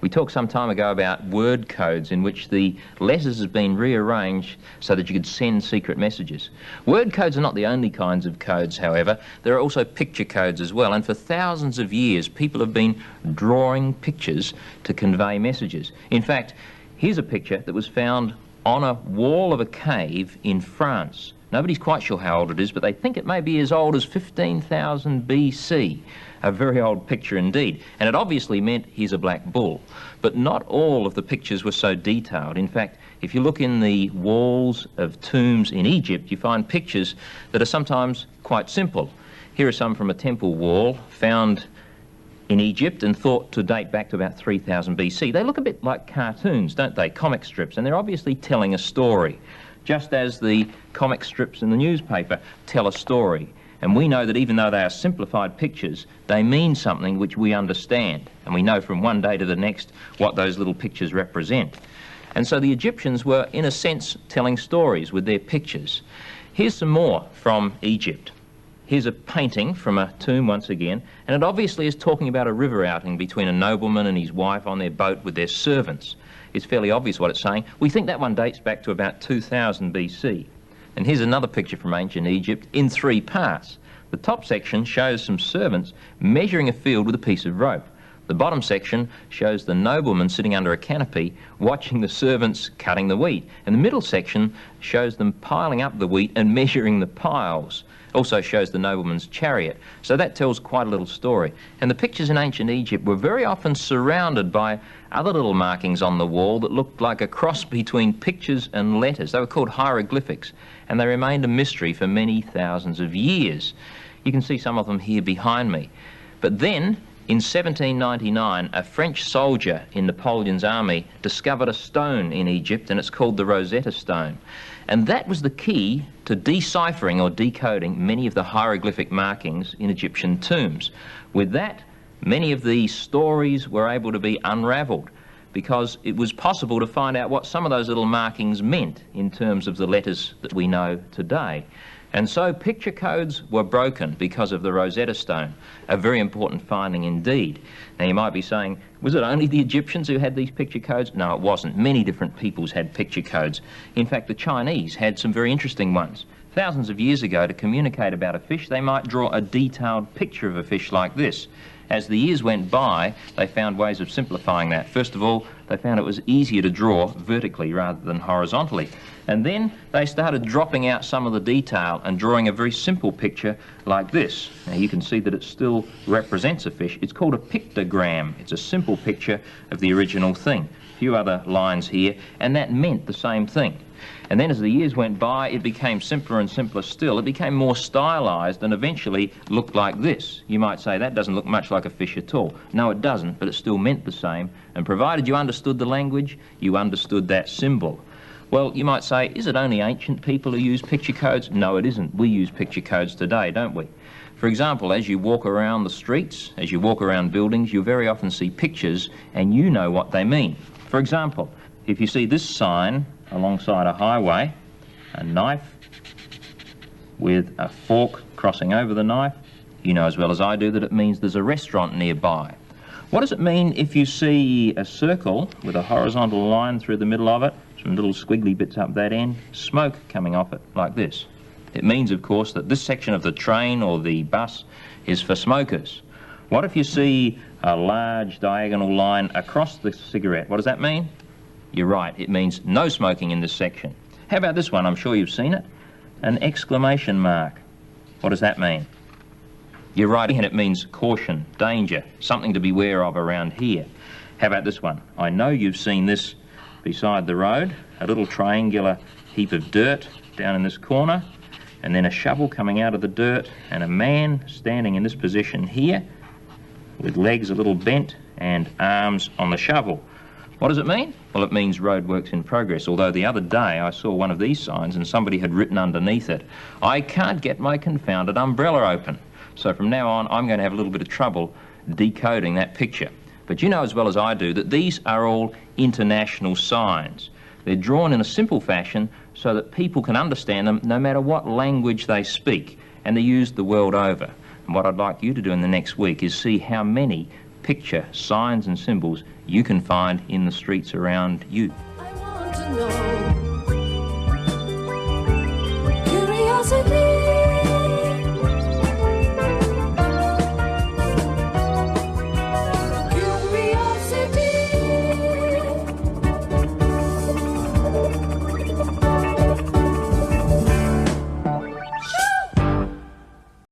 We talked some time ago about word codes in which the letters have been rearranged so that you could send secret messages. Word codes are not the only kinds of codes, however. There are also picture codes as well, and for thousands of years people have been drawing pictures to convey messages. In fact, here's a picture that was found on a wall of a cave in France. Nobody's quite sure how old it is, but they think it may be as old as 15,000 BC. A very old picture indeed. And it obviously meant here's a black bull. But not all of the pictures were so detailed. In fact, if you look in the walls of tombs in Egypt, you find pictures that are sometimes quite simple. Here are some from a temple wall found in Egypt and thought to date back to about 3000 BC. They look a bit like cartoons, don't they? Comic strips, and they're obviously telling a story, just as the comic strips in the newspaper tell a story. And we know that even though they are simplified pictures, they mean something which we understand, and we know from one day to the next what those little pictures represent. And so the Egyptians were, in a sense, telling stories with their pictures. Here's some more from Egypt. Here's a painting from a tomb once again, and it obviously is talking about a river outing between a nobleman and his wife on their boat with their servants. It's fairly obvious what it's saying. We think that one dates back to about 2000 BC. And here's another picture from ancient Egypt in 3 parts. The top section shows some servants measuring a field with a piece of rope. The bottom section shows the nobleman sitting under a canopy watching the servants cutting the wheat. And the middle section shows them piling up the wheat and measuring the piles. Also shows the nobleman's chariot. So that tells quite a little story. And the pictures in ancient Egypt were very often surrounded by other little markings on the wall that looked like a cross between pictures and letters. They were called hieroglyphics, and they remained a mystery for many thousands of years. You can see some of them here behind me. But then, in 1799, a French soldier in Napoleon's army discovered a stone in Egypt, and it's called the Rosetta Stone. And that was the key to deciphering or decoding many of the hieroglyphic markings in Egyptian tombs. With that, many of the stories were able to be unravelled, because it was possible to find out what some of those little markings meant in terms of the letters that we know today. And so picture codes were broken because of the Rosetta Stone, a very important finding indeed. Now you might be saying, was it only the Egyptians who had these picture codes? No, it wasn't. Many different peoples had picture codes. In fact, the Chinese had some very interesting ones. Thousands of years ago, to communicate about a fish, they might draw a detailed picture of a fish like this. As the years went by, they found ways of simplifying that. First of all, they found it was easier to draw vertically rather than horizontally. And then they started dropping out some of the detail and drawing a very simple picture like this. Now you can see that it still represents a fish. It's called a pictogram. It's a simple picture of the original thing. A few other lines here, and that meant the same thing. And then as the years went by, it became simpler and simpler still. It became more stylized and eventually looked like this. You might say that doesn't look much like a fish at all. No, it doesn't, but it still meant the same. And provided you understood the language, you understood that symbol. Well, you might say, is it only ancient people who use picture codes? No, it isn't. We use picture codes today, don't we? For example, as you walk around the streets, as you walk around buildings, you very often see pictures and you know what they mean. For example, if you see this sign alongside a highway, a knife with a fork crossing over the knife, you know as well as I do that it means there's a restaurant nearby. What does it mean if you see a circle with a horizontal line through the middle of it, some little squiggly bits up that end, smoke coming off it like this? It means, of course, that this section of the train or the bus is for smokers. What if you see a large diagonal line across the cigarette? What does that mean? You're right, it means no smoking in this section. How about this one? I'm sure you've seen it. An exclamation mark. What does that mean? You're right, and it means caution, danger, something to beware of around here. How about this one? I know you've seen this beside the road, a little triangular heap of dirt down in this corner, and then a shovel coming out of the dirt, and a man standing in this position here with legs a little bent and arms on the shovel. What does it mean? Well, it means road works in progress, although the other day I saw one of these signs and somebody had written underneath it, I can't get my confounded umbrella open. So from now on, I'm going to have a little bit of trouble decoding that picture. But you know as well as I do that these are all international signs. They're drawn in a simple fashion so that people can understand them no matter what language they speak. and they're used the world over. And what I'd like you to do in the next week is see how many picture signs and symbols you can find in the streets around you. I want to know. Curiosity.